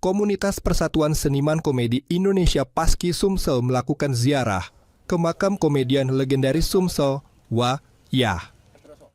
Komunitas Persatuan Seniman Komedi Indonesia Paski Sumsel melakukan ziarah ke makam komedian legendaris Sumsel, Wah Yah.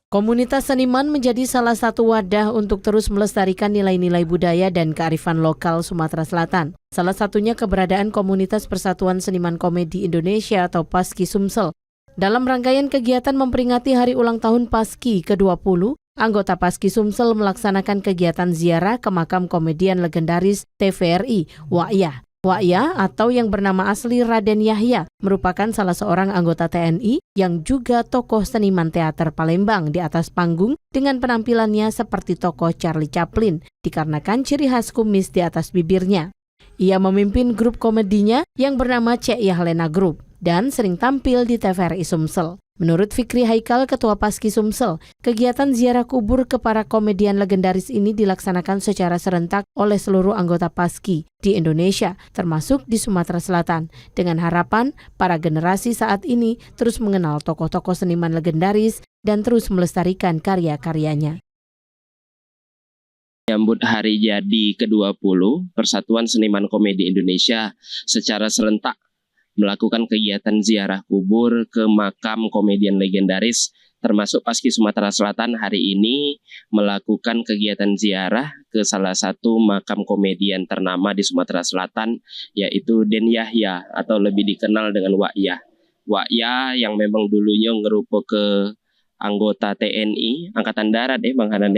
Komunitas seniman menjadi salah satu wadah untuk terus melestarikan nilai-nilai budaya dan kearifan lokal Sumatera Selatan. Salah satunya keberadaan Komunitas Persatuan Seniman Komedi Indonesia atau Paski Sumsel. Dalam rangkaian kegiatan memperingati hari ulang tahun Paski ke-20, anggota Paski Sumsel melaksanakan kegiatan ziarah ke makam komedian legendaris TVRI, Wah Yah. Wah Yah atau yang bernama asli Raden Yahya merupakan salah seorang anggota TNI yang juga tokoh seniman teater Palembang di atas panggung dengan penampilannya seperti tokoh Charlie Chaplin dikarenakan ciri khas kumis di atas bibirnya. Ia memimpin grup komedinya yang bernama Cek Yahlena Group dan sering tampil di TVRI Sumsel. Menurut Fikri Haikal, Ketua Paski Sumsel, kegiatan ziarah kubur ke para komedian legendaris ini dilaksanakan secara serentak oleh seluruh anggota Paski di Indonesia, termasuk di Sumatera Selatan, dengan harapan para generasi saat ini terus mengenal tokoh-tokoh seniman legendaris dan terus melestarikan karya-karyanya. Menyambut hari jadi ke-20, Persatuan Seniman Komedi Indonesia secara serentak melakukan kegiatan ziarah kubur ke makam komedian legendaris, termasuk Paski Sumatera Selatan hari ini melakukan kegiatan ziarah ke salah satu makam komedian ternama di Sumatera Selatan, yaitu Den Yahya atau lebih dikenal dengan Wah Yah. Wah Yah yang memang dulunya ngerupa ke anggota TNI Angkatan Darat Bang Hanan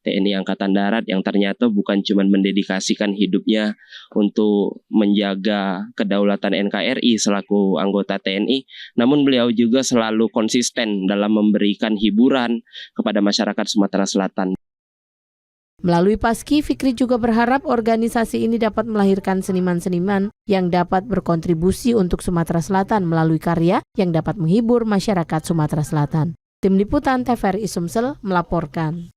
TNI Angkatan Darat yang ternyata bukan cuma mendedikasikan hidupnya untuk menjaga kedaulatan NKRI selaku anggota TNI, namun beliau juga selalu konsisten dalam memberikan hiburan kepada masyarakat Sumatera Selatan. Melalui Paski, Fikri juga berharap organisasi ini dapat melahirkan seniman-seniman yang dapat berkontribusi untuk Sumatera Selatan melalui karya yang dapat menghibur masyarakat Sumatera Selatan. Tim Liputan TVRI Sumsel melaporkan.